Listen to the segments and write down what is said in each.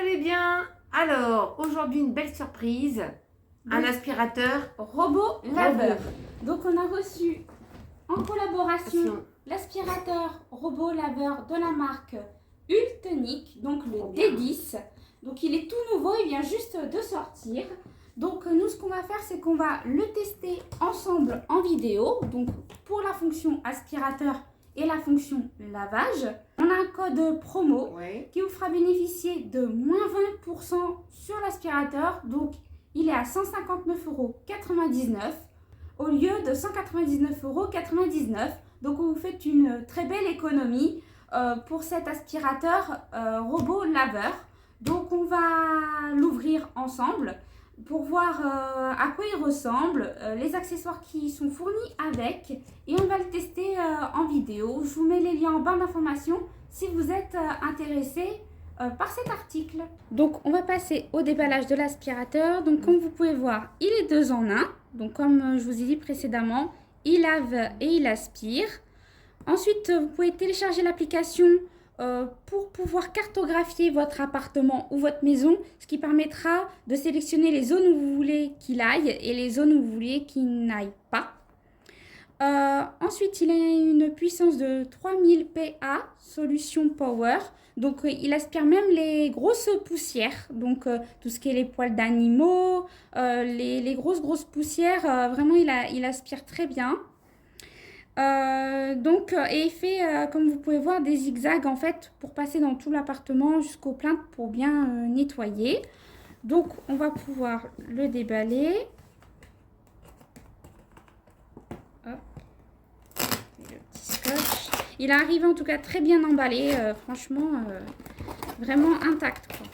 allez bien? Alors, aujourd'hui, une belle surprise. Un aspirateur robot laveur. Donc, on a reçu en collaboration Attention. l'aspirateur robot laveur de la marque Ultonic, donc le D10. Donc, il est tout nouveau, il vient juste de sortir. Donc, nous, ce qu'on va faire, c'est qu'on va le tester ensemble en vidéo. Donc, pour la fonction aspirateur et la fonction lavage, on a un code promo qui vous fera bénéficier de moins 20% sur l'aspirateur. Donc, il est à 159,99 € au lieu de 199,99 €. Donc, vous faites une très belle économie pour cet aspirateur robot laveur. Donc, on va l'ouvrir ensemble pour voir à quoi il ressemble, les accessoires qui sont fournis avec, et on va le tester en vidéo. Je vous mets les liens en barre d'informations si vous êtes intéressé par cet article. Donc on va passer au déballage de l'aspirateur. Donc comme vous pouvez voir, il est 2 en 1. Donc comme je vous ai dit précédemment, il lave et il aspire. Ensuite, vous pouvez télécharger l'application pour pouvoir cartographier votre appartement ou votre maison, ce qui permettra de sélectionner les zones où vous voulez qu'il aille et les zones où vous voulez qu'il n'aille pas. Ensuite, il a une puissance de 3000 PA, solution Power. Donc, il aspire même les grosses poussières. Donc, tout ce qui est les poils d'animaux, les grosses poussières, vraiment, il aspire très bien. Et il fait, comme vous pouvez voir, des zigzags en fait pour passer dans tout l'appartement jusqu'aux plaintes pour bien nettoyer. Donc, on va pouvoir le déballer. Hop. Le petit scotch. Il est arrivé en tout cas très bien emballé, franchement, vraiment intact, quoi.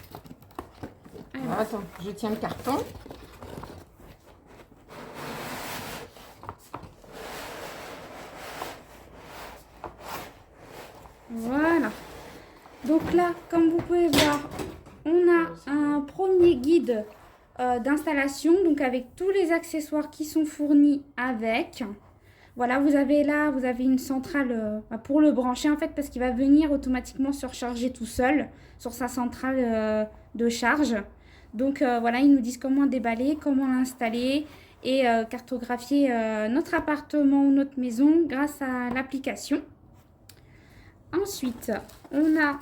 Alors, attends, je tiens le carton. Voilà. Donc là, comme vous pouvez voir, on a un premier guide d'installation, donc avec tous les accessoires qui sont fournis avec. Voilà, vous avez une centrale pour le brancher en fait, parce qu'il va venir automatiquement se recharger tout seul sur sa centrale de charge. Donc voilà, ils nous disent comment déballer, comment l'installer et cartographier notre appartement ou notre maison grâce à l'application. Ensuite, on a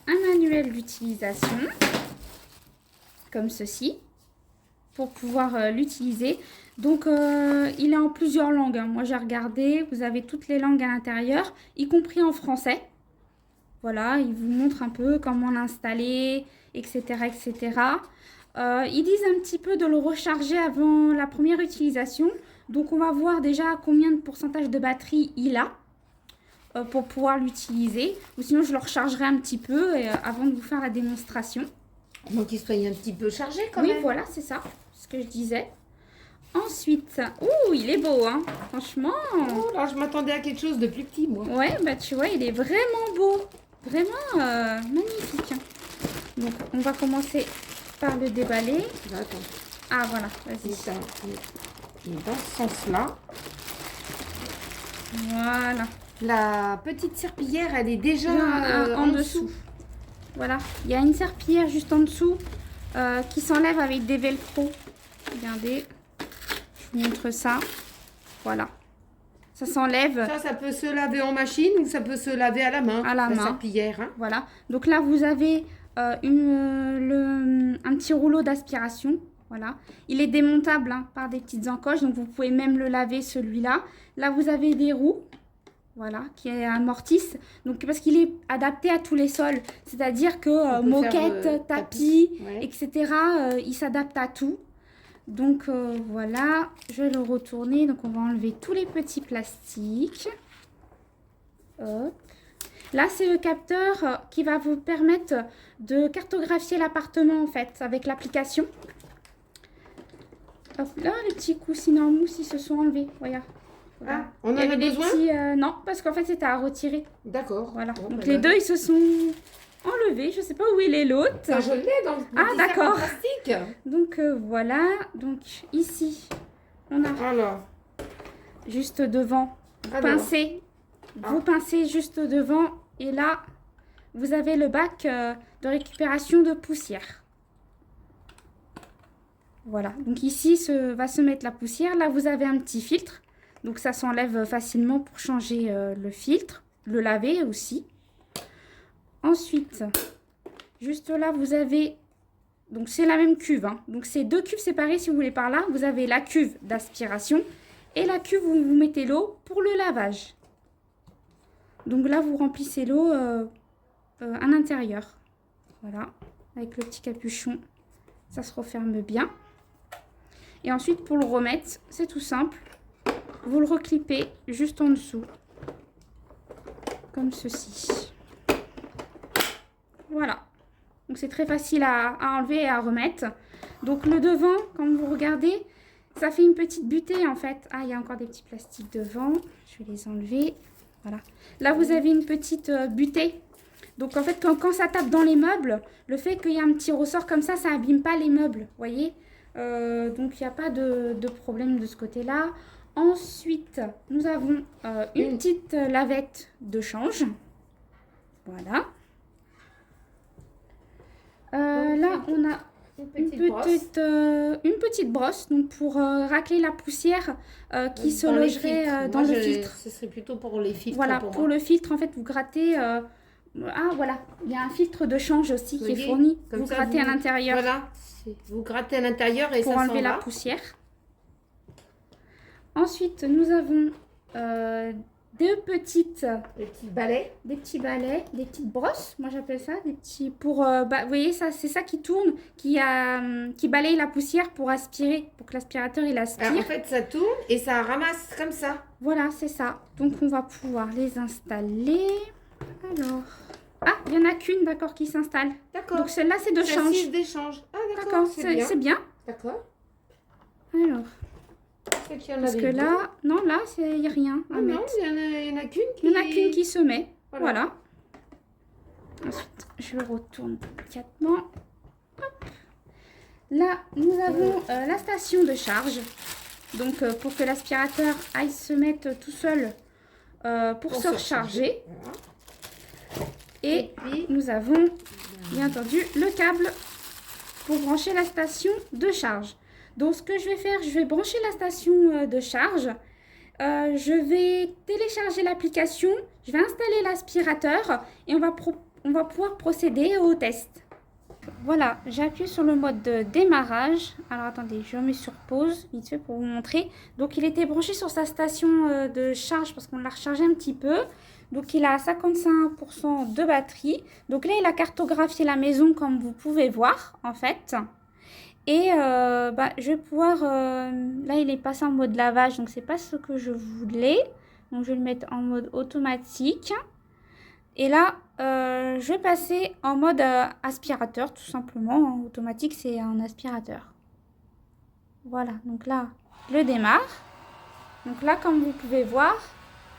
un manuel d'utilisation, comme ceci, pour pouvoir l'utiliser. Donc, il est en plusieurs langues, hein. Moi, j'ai regardé, vous avez toutes les langues à l'intérieur, y compris en français. Voilà, il vous montre un peu comment l'installer, etc., etc. Ils disent un petit peu de le recharger avant la première utilisation. Donc, on va voir déjà combien de pourcentage de batterie il a pour pouvoir l'utiliser, ou sinon je le rechargerai un petit peu avant de vous faire la démonstration. Donc qu'il soit un petit peu chargé quand même. même. Oui, voilà, c'est ça, ce que je disais. Ensuite, ouh, il est beau, hein, franchement. Oh, là, je m'attendais à quelque chose de plus petit, moi. Ouais, bah tu vois, il est vraiment beau, vraiment magnifique. Donc, on va commencer par le déballer. Attends. Ah, voilà, vas-y. Il est dans ce sens-là. Voilà. La petite serpillière, elle est déjà en dessous. Voilà, il y a une serpillière juste en dessous qui s'enlève avec des velcro. Regardez, je vous montre ça. Voilà, ça s'enlève. Ça peut se laver en machine ou ça peut se laver à la main. À la main. Serpillière. Hein. Voilà, donc là vous avez un petit rouleau d'aspiration. Voilà, il est démontable hein, par des petites encoches, donc vous pouvez même le laver celui-là. Là vous avez des roues. Voilà, qui amortisse, donc parce qu'il est adapté à tous les sols, c'est-à-dire que moquette, tapis, ouais. Etc., il s'adapte à tout. Donc voilà, je vais le retourner, donc on va enlever tous les petits plastiques. Hop. Là, c'est le capteur qui va vous permettre de cartographier l'appartement en fait, avec l'application. Là, les petits coussins en mousse, ils se sont enlevés, regarde. Ah, on en a besoin non, parce qu'en fait, c'était à retirer. D'accord. Voilà. Bon, donc, les deux, ils se sont enlevés. Je ne sais pas où il est l'autre. Ah, je l'ai dans le petit d'accord. Plastique. Donc, voilà. Donc, ici, on a juste devant. Vous pincez juste devant. Et là, vous avez le bac de récupération de poussière. Voilà, donc ici va se mettre la poussière. Là, vous avez un petit filtre. Donc ça s'enlève facilement pour changer le filtre, le laver aussi. Ensuite, juste là, vous avez... Donc c'est la même cuve, hein. Donc c'est 2 cuves séparées si vous voulez par là. Vous avez la cuve d'aspiration et la cuve où vous mettez l'eau pour le lavage. Donc là, vous remplissez l'eau à l'intérieur. Voilà, avec le petit capuchon, ça se referme bien. Et ensuite, pour le remettre, c'est tout simple. Vous le reclippez juste en dessous, comme ceci. Voilà. Donc c'est très facile à enlever et à remettre. Donc le devant, comme vous regardez, ça fait une petite butée en fait. Ah, il y a encore des petits plastiques devant. Je vais les enlever. Voilà. Là, vous avez une petite butée. Donc en fait, quand ça tape dans les meubles, le fait qu'il y ait un petit ressort comme ça n'abîme pas les meubles. Vous voyez, donc il n'y a pas de problème de ce côté-là. Ensuite, nous avons une petite lavette de change. Voilà. Là, on a une petite brosse donc pour racler la poussière qui se logerait dans le filtre. Ce serait plutôt pour les filtres. Voilà, pour le filtre, en fait, vous grattez... ah, voilà, il y a un filtre de change aussi qui est fourni. Vous grattez à l'intérieur. Voilà, vous grattez à l'intérieur et pour ça enlever la poussière. Ensuite, nous avons des petits balais, des petites brosses, moi j'appelle ça, des petits pour, vous voyez ça, c'est ça qui tourne, qui balaye la poussière pour aspirer, pour que l'aspirateur il aspire. Alors, en fait, ça tourne et ça ramasse comme ça. Voilà, c'est ça. Donc on va pouvoir les installer. Alors, ah, il y en a qu'une, d'accord, qui s'installe. D'accord. Donc celle-là c'est de change. D'échange. Ah d'accord, c'est bien. D'accord. Alors. Parce que là, non, là, il n'y a rien à mettre. Non, il y en a qu'une qui... Il y en a qu'une qui se met. Voilà. Ensuite, je retourne délicatement. Hop. Là, nous avons la station de charge. Donc, pour que l'aspirateur aille se mettre tout seul pour se recharger. Voilà. Et puis, nous avons, bien entendu, le câble pour brancher la station de charge. Donc, ce que je vais faire, je vais brancher la station de charge. Je vais télécharger l'application. Je vais installer l'aspirateur et on va pouvoir procéder au test. Voilà, j'ai appuyé sur le mode de démarrage. Alors, attendez, je remets sur pause, vite fait pour vous montrer. Donc, il était branché sur sa station de charge parce qu'on l'a rechargé un petit peu. Donc, il a 55% de batterie. Donc, là, il a cartographié la maison comme vous pouvez voir, en fait. Et je vais pouvoir... là, il est passé en mode lavage, donc c'est pas ce que je voulais. Donc, je vais le mettre en mode automatique. Et là, je vais passer en mode aspirateur, tout simplement. Automatique, c'est un aspirateur. Voilà, donc là, je le démarre. Donc là, comme vous pouvez voir,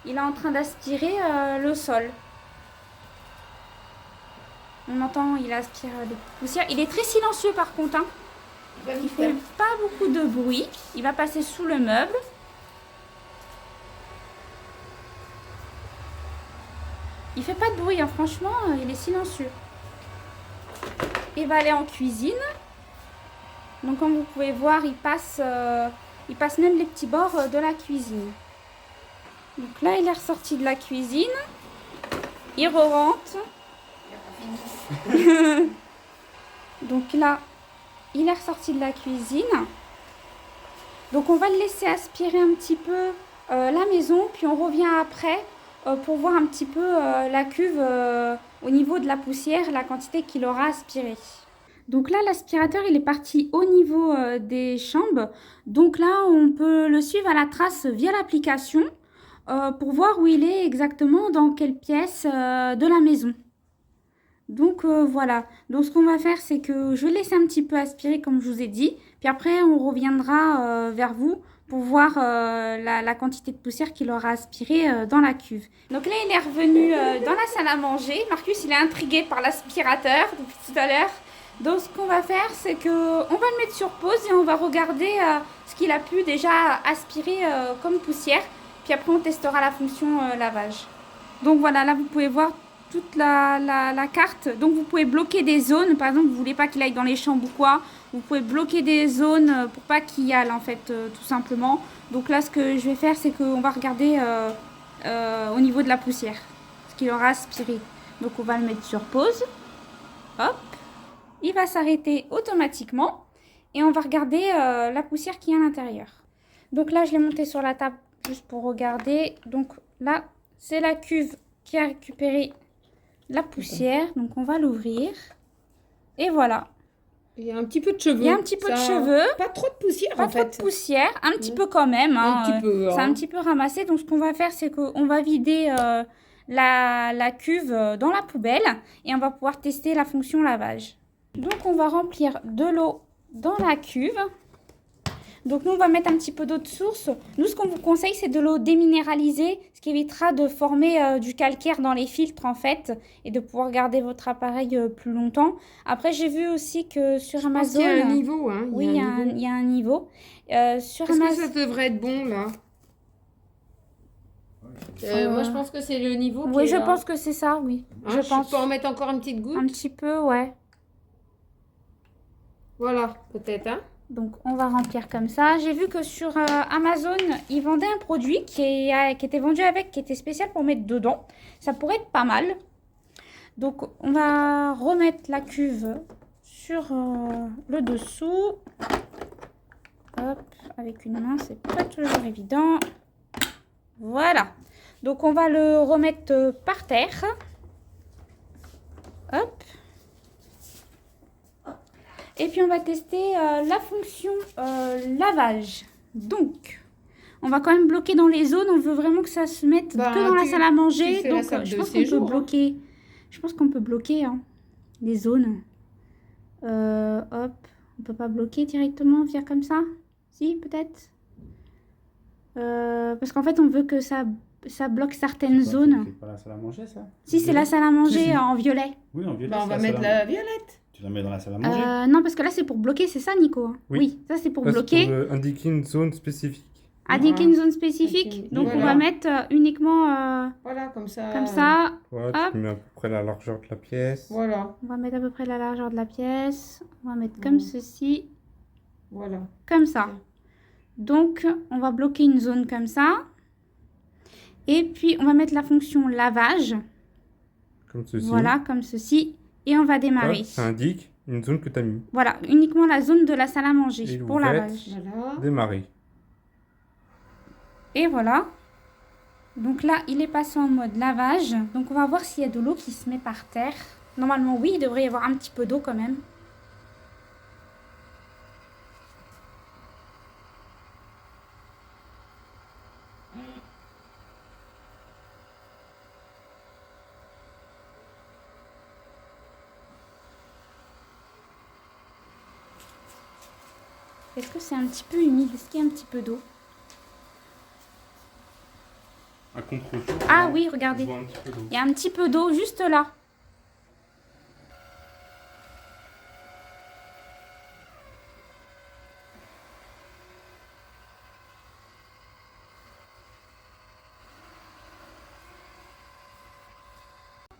il est en train d'aspirer le sol. On entend, il aspire des poussières. Il est très silencieux par contre, hein. Il ne fait pas beaucoup de bruit. Il va passer sous le meuble. Il fait pas de bruit, hein. Franchement, il est silencieux. Il va aller en cuisine. Donc comme vous pouvez voir, il passe même les petits bords de la cuisine. Donc là, il est ressorti de la cuisine. Il re-rentre. Donc là, il est ressorti de la cuisine. Donc on va le laisser aspirer un petit peu la maison. Puis on revient après pour voir un petit peu la cuve au niveau de la poussière, la quantité qu'il aura aspiré. Donc là, l'aspirateur, il est parti au niveau des chambres. Donc là, on peut le suivre à la trace via l'application pour voir où il est exactement, dans quelle pièce de la maison. Donc voilà, donc ce qu'on va faire, c'est que je vais laisser un petit peu aspirer comme je vous ai dit. Puis après, on reviendra vers vous pour voir la quantité de poussière qu'il aura aspiré dans la cuve. Donc là, il est revenu dans la salle à manger. Marcus, il est intrigué par l'aspirateur depuis tout à l'heure. Donc ce qu'on va faire, c'est qu'on va le mettre sur pause et on va regarder ce qu'il a pu déjà aspirer comme poussière. Puis après, on testera la fonction lavage. Donc voilà, là, vous pouvez voir toute la carte. Donc vous pouvez bloquer des zones. Par exemple, vous voulez pas qu'il aille dans les chambres ou quoi. Vous pouvez bloquer des zones pour pas qu'il y aille en fait, tout simplement. Donc là, ce que je vais faire, c'est qu'on va regarder au niveau de la poussière, ce qu'il aura aspiré. Donc on va le mettre sur pause. Hop, il va s'arrêter automatiquement et on va regarder la poussière qui est à l'intérieur. Donc là, je l'ai monté sur la table juste pour regarder. Donc là, c'est la cuve qui a récupéré la poussière. Donc on va l'ouvrir. Et voilà. Il y a un petit peu de cheveux. Il y a un petit peu de cheveux. Pas trop de poussière Pas en trop fait. de poussière. Un petit peu quand même. Hein. Un petit peu. C'est un petit peu ramassé. Donc ce qu'on va faire, c'est qu'on va vider la cuve dans la poubelle. Et on va pouvoir tester la fonction lavage. Donc on va remplir de l'eau dans la cuve. Donc nous on va mettre un petit peu d'eau de source. Nous ce qu'on vous conseille c'est de l'eau déminéralisée, ce qui évitera de former du calcaire dans les filtres en fait et de pouvoir garder votre appareil plus longtemps. Après j'ai vu aussi que sur Amazon... Il y a un niveau. Hein. Oui, il y a un niveau. Sur Est-ce Amazon... que ça devrait être bon là moi je pense que c'est le niveau Oui, qui je est là. pense que c'est ça, oui. Hein, je pense. peux en mettre encore une petite goutte. Un petit peu, ouais. Voilà, peut-être. Hein. Donc, on va remplir comme ça. J'ai vu que sur Amazon, ils vendaient un produit qui était vendu avec, qui était spécial pour mettre dedans. Ça pourrait être pas mal. Donc, on va remettre la cuve sur le dessous. Hop, avec une main, c'est pas toujours évident. Voilà. Donc, on va le remettre par terre. Hop. Et puis on va tester la fonction lavage. Donc, on va quand même bloquer dans les zones. On veut vraiment que ça se mette que dans la salle à manger. Donc, je pense qu'on peut bloquer. Je pense qu'on peut bloquer hein, les zones. Hop, on peut pas bloquer directement via comme ça. Si, peut-être. Parce qu'en fait, on veut que ça bloque certaines zones. C'est pas la salle à manger, ça? Si, c'est la salle à manger si. en violet. Oui, en violet. Bah, on va mettre la violette. Tu la mets dans la salle à manger? Non, parce que là, c'est pour bloquer, c'est ça, Nico? Oui. Ça, c'est pour Ça, bloquer. c'est pour indiquer une zone spécifique. Indiquer une zone spécifique. Donc, on va mettre uniquement voilà, comme ça. comme ça. Ouais, tu mets à peu près la largeur de la pièce. Voilà. On va mettre à peu près la largeur de la pièce. On va mettre comme ceci. Voilà. Comme ça. Donc, on va bloquer une zone comme ça. Et puis, on va mettre la fonction lavage. Comme ceci. Voilà, comme ceci. Et on va démarrer. Ça indique une zone que tu as mis. Voilà, uniquement la zone de la salle à manger Et pour l'ouverte. lavage. Voilà. Démarrer. Et voilà. Donc là, il est passé en mode lavage. Donc on va voir s'il y a de l'eau qui se met par terre. Normalement, oui, il devrait y avoir un petit peu d'eau quand même. Est-ce que c'est un petit peu humide? Est-ce qu'il y a un petit peu d'eau? À contre-jour. Ah oui, regardez. on voit un petit peu d'eau. Il y a un petit peu d'eau juste là.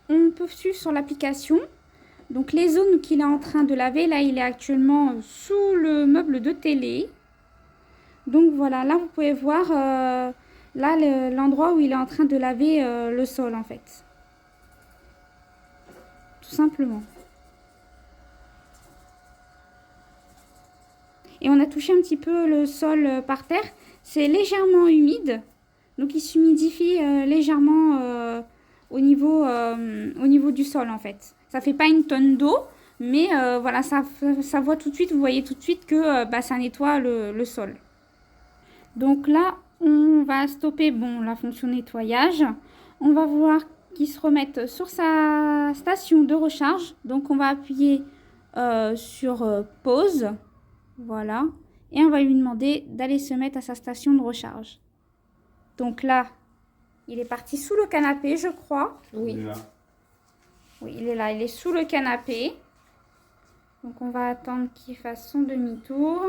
On peut suivre sur l'application. Donc les zones qu'il est en train de laver, là il est actuellement sous le meuble de télé. Donc voilà, là vous pouvez voir là l'endroit où il est en train de laver le sol en fait. Tout simplement. Et on a touché un petit peu le sol par terre. C'est légèrement humide. Donc il s'humidifie légèrement au niveau du sol en fait. Ça fait pas une tonne d'eau, mais voilà, ça voit tout de suite, vous voyez tout de suite que ça nettoie le sol. Donc là, on va stopper la fonction nettoyage. On va voir qu'il se remette sur sa station de recharge. Donc on va appuyer sur pause. Voilà. Et on va lui demander d'aller se mettre à sa station de recharge. Donc là, il est parti sous le canapé, je crois. Oui. Il est là. Oui, il est là, il est sous le canapé. Donc on va attendre qu'il fasse son demi-tour.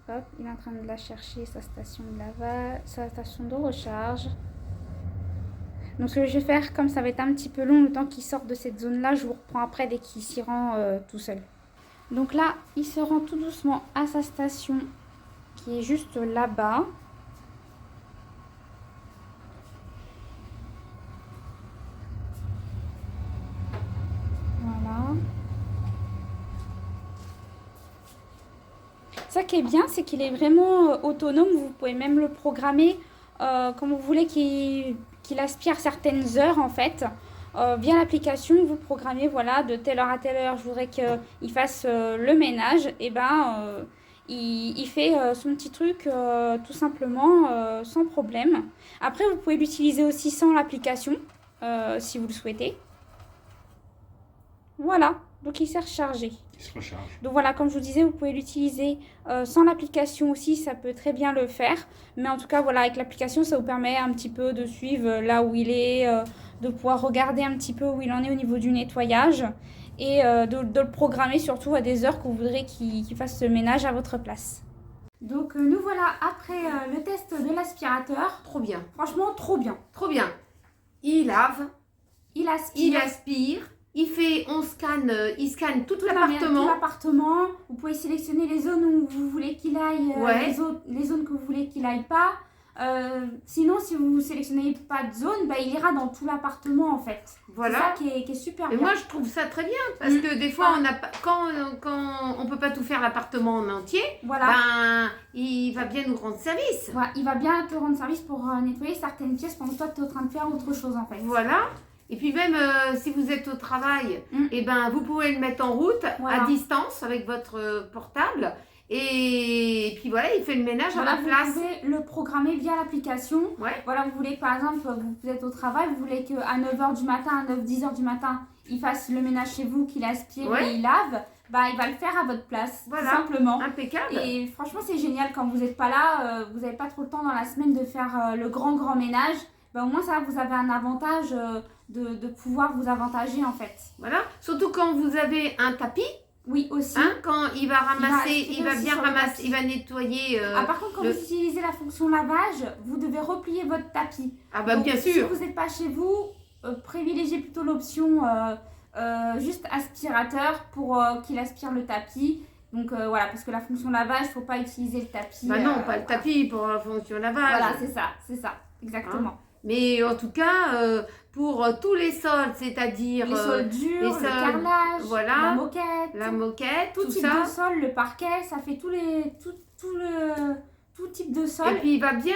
Hop, il est en train de la chercher, sa station de lavage, sa station de recharge. Donc ce que je vais faire, comme ça va être un petit peu long, le temps qu'il sorte de cette zone-là, je vous reprends après dès qu'il s'y rend tout seul. Donc là, il se rend tout doucement à sa station qui est juste là-bas. Voilà. Ça qui est bien, c'est qu'il est vraiment autonome. Vous pouvez même le programmer comme vous voulez qu'il aspire certaines heures en fait. Via l'application, vous programmez voilà, de telle heure à telle heure, je voudrais qu'il fasse le ménage. Et ben, il fait son petit truc tout simplement sans problème. Après, vous pouvez l'utiliser aussi sans l'application si vous le souhaitez. Voilà, donc il s'est rechargé. Il se recharge. Donc voilà, comme je vous disais, vous pouvez l'utiliser sans l'application aussi, ça peut très bien le faire. Mais en tout cas, voilà, avec l'application, ça vous permet un petit peu de suivre là où il est, de pouvoir regarder un petit peu où il en est au niveau du nettoyage et de le programmer surtout à des heures que vous voudrez qu'il fasse ce ménage à votre place. Donc nous voilà après le test de l'aspirateur. Trop bien. Franchement, trop bien. Trop bien. Il lave, Il il aspire. aspire, il scanne tout Tout l'appartement. l'appartement. Vous pouvez sélectionner les zones où vous voulez qu'il aille, Ouais. les zones que vous voulez qu'il aille pas. Sinon, si vous sélectionnez pas de zone, bah, il ira dans tout l'appartement en fait. Voilà. C'est ça qui est super Et bien. moi, je trouve ça très bien parce que des fois, on a pas, quand on peut pas tout faire l'appartement en entier, Voilà. ben, il va bien nous rendre service. Voilà, il va bien te rendre service pour nettoyer certaines pièces pendant que toi tu es en train de faire autre chose en fait. Voilà. Et puis même si vous êtes au travail, et ben, vous pouvez le mettre en route Voilà. à distance avec votre portable. Et puis voilà, il fait le ménage Voilà, à la place. vous pouvez le programmer via l'application. Ouais. Voilà, vous voulez par exemple, vous êtes au travail, vous voulez qu'à 9h du matin, à 9-10h du matin, il fasse le ménage chez vous, qu'il aspire Ouais. et il lave, bah il va le faire à votre place, Voilà. tout simplement. Impeccable. Et franchement, c'est génial quand vous n'êtes pas là, vous n'avez pas trop le temps dans la semaine de faire le grand ménage. Bah, au moins, ça, vous avez un avantage de pouvoir vous avantager en fait. Voilà. Surtout quand vous avez un tapis, Oui, aussi. hein, quand il va ramasser, aspirer il va aussi bien sur le ramasser, tapis. il va nettoyer. Ah, par contre, quand le- vous utilisez la fonction lavage, vous devez replier votre tapis. Ah bah Donc, bien si sûr. vous n'êtes pas chez vous, privilégiez plutôt l'option juste aspirateur pour qu'il aspire le tapis. Donc voilà, parce que la fonction lavage, il ne faut pas utiliser le tapis. Bah non, pas le voilà. tapis pour la fonction lavage. Voilà, c'est ça, exactement. Mais en tout cas, pour tous les sols, c'est-à-dire Les sols durs, les le sols, carrelage, voilà, la moquette, la moquette, tout tout type ça. de sol, le parquet, ça fait tout type de sol. Et puis il va bien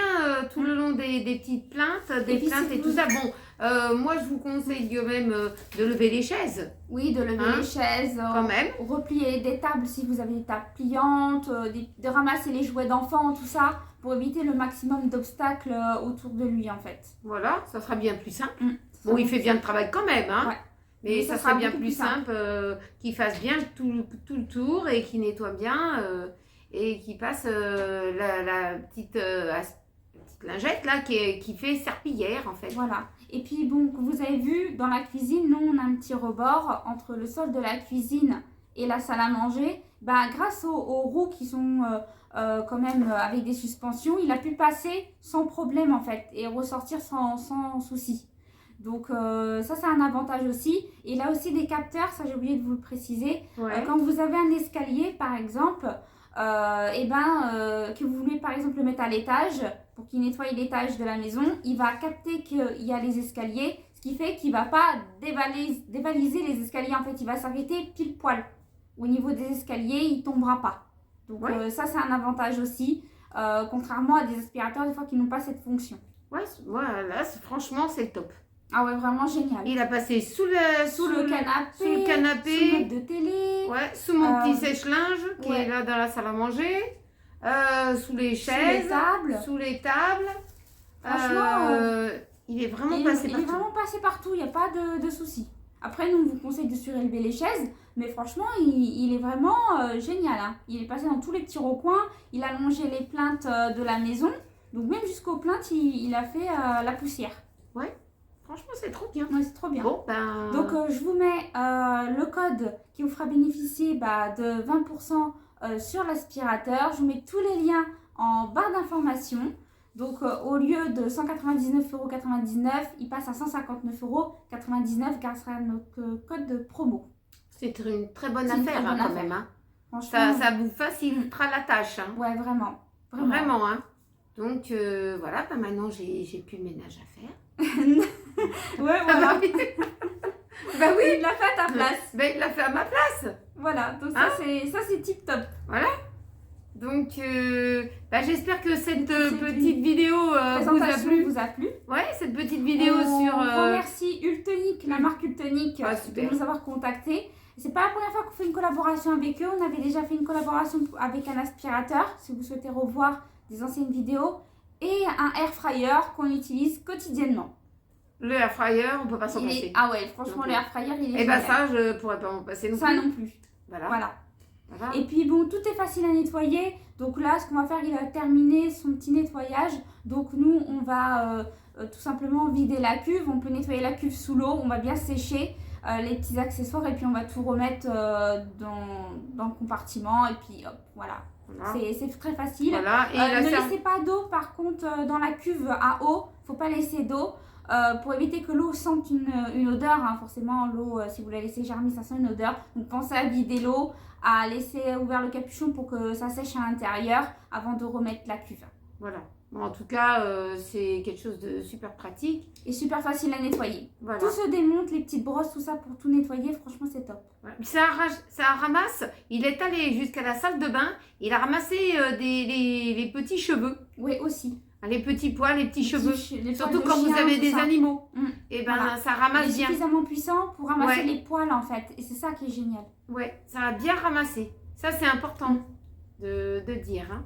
tout le long des petites plaintes, des Et puis, plaintes si et vous- tout ça. Bon, moi je vous conseille quand même de lever les chaises, Oui, de lever Hein, les chaises, quand même. replier des tables si vous avez des tables pliantes, de ramasser les jouets d'enfants, tout ça, pour éviter le maximum d'obstacles autour de lui en fait. Voilà, ça sera bien plus simple. Ça Bon, va. il fait bien le travail quand même, hein. Ouais. Mais Mais ça ça sera sera bien beaucoup plus plus simple. simple qu'il fasse bien tout le tour et qu'il nettoie bien et qu'il passe la petite lingette là qui fait serpillière en fait. Voilà. Et puis bon, vous avez vu, dans la cuisine, nous on a un petit rebord entre le sol de la cuisine et la salle à manger. Bah, grâce aux roues qui sont quand même avec des suspensions, il a pu passer sans problème en fait et ressortir sans souci. Donc ça c'est un avantage aussi. Et là aussi des capteurs, ça j'ai oublié de vous le préciser. Ouais. Quand vous avez un escalier par exemple, que vous voulez par exemple le mettre à l'étage pour qu'il nettoie l'étage de la maison, il va capter qu'il y a les escaliers, ce qui fait qu'il ne va pas dévaliser les escaliers en fait, il va s'arrêter pile poil. Au niveau des escaliers, il ne tombera pas. Donc Ouais. ça c'est un avantage aussi, contrairement à des aspirateurs des fois qui n'ont pas cette fonction. Ouais, voilà, franchement c'est top. Ah ouais, vraiment génial. Il a passé sous le canapé, sous le canapé. sous le meuble de télé. Ouais, sous mon Euh, petit sèche-linge qui ouais. est là dans la salle à manger, sous les Sous chaises, les tables. sous les tables. Franchement, il est vraiment Il passé est partout. vraiment passé partout, il n'y a pas de souci. Après, nous, on vous conseille de surélever les chaises, mais franchement, il est vraiment génial. Hein. Il est passé dans tous les petits recoins, il a longé les plaintes de la maison, donc même jusqu'aux plaintes, il a fait la poussière. Franchement, c'est trop bien. Ouais, c'est trop bien. Bon, ben. Donc, je vous mets le code qui vous fera bénéficier de 20% sur l'aspirateur. Je vous mets tous les liens en barre d'informations. Donc au lieu de 199,99 €, il passe à 159,99 € grâce à notre code de promo. C'est une très bonne C'est une affaire très bonne quand affaire. même. Hein. Franchement, Ça vous facilitera la tâche. Hein. ouais, vraiment. Vraiment. Hein. Donc voilà, bah, maintenant j'ai plus de ménage à faire. Ouais, voilà. Bah oui, Il l'a fait à ta place. bah, il l'a fait à ma place. Voilà, donc Hein? ça c'est tip top. Donc bah, j'espère que cette Petite petite vidéo vous a Présentation plu. vous a plu. Ouais, cette petite vidéo On sur... remercie Ultonic, la marque Ultonic, Ah, de super. nous avoir contactés. C'est pas la première fois qu'on fait une collaboration avec eux. On avait déjà fait une collaboration avec un aspirateur, si vous souhaitez revoir des anciennes vidéos, et un air fryer qu'on utilise quotidiennement. Le air fryer, on peut pas s'en passer. Ah ouais, franchement, Ok. le air fryer, il est Et bah génial. ça, je pourrais pas m'en passer non Ça plus. non plus. Voilà. Voilà. Voilà. Et puis bon, tout est facile à nettoyer. Donc là, ce qu'on va faire, il a terminé son petit nettoyage. Donc nous, on va tout simplement vider la cuve. On peut nettoyer la cuve sous l'eau. On va bien sécher les petits accessoires et puis on va tout remettre dans le compartiment. Et puis hop, voilà. Voilà. C'est très facile. Voilà. Et la Ne serve- laissez pas d'eau par contre dans la cuve à eau. Faut pas laisser d'eau. Pour éviter que l'eau sente une odeur, hein. Forcément l'eau, si vous la laissez germer, ça sent une odeur. Donc pensez à vider l'eau, à laisser ouvert le capuchon pour que ça sèche à l'intérieur avant de remettre la cuve. Voilà. Bon, en tout cas, c'est quelque chose de super pratique. Et super facile à nettoyer. Voilà. Tout se démonte, les petites brosses, tout ça pour tout nettoyer, franchement c'est top. Voilà. Puis ça ramasse. Il est allé jusqu'à la salle de bain. Il a ramassé les petits cheveux. Oui aussi. Les petits poils, les petits cheveux. Les Surtout poils de quand vous chien, avez tout des ça. animaux. Mm. Et ben Voilà. ça Il est ramasse bien. suffisamment puissant pour ramasser Ouais. les poils en fait. Et c'est ça qui est génial. Ouais, ça a bien ramassé. Ça, c'est important de dire. Hein.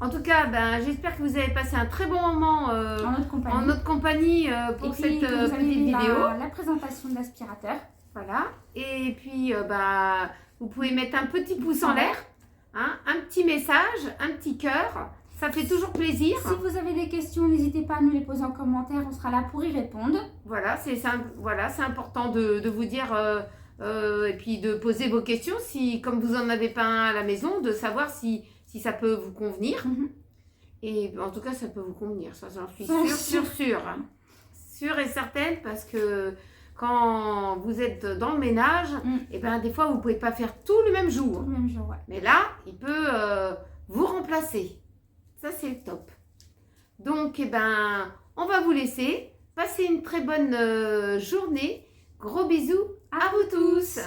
En tout cas, ben, j'espère que vous avez passé un très bon moment En notre compagnie. en notre compagnie Et pour puis, cette que vous avez petite vu vidéo. la présentation de l'aspirateur. Voilà. Et puis, bah, vous pouvez mettre un petit pouce en l'air, hein, un petit message, un petit cœur. Ça fait toujours plaisir. Si vous avez des questions, n'hésitez pas à nous les poser en commentaire, on sera là pour y répondre. Voilà, c'est important de vous dire et puis de poser vos questions, si, comme vous en avez pas un à la maison, de savoir si ça peut vous convenir. Mhm. Et en tout cas, ça peut vous convenir, ça j'en suis Ça, sûre. Sûre et certaine, parce que quand vous êtes dans le ménage, et ben, des fois, vous ne pouvez pas faire tout le même jour. Tout le même jour, ouais. Mais là, il peut vous remplacer. Ça, c'est top. Donc, eh ben, on va vous laisser. Passez une très bonne journée. Gros bisous à vous tous.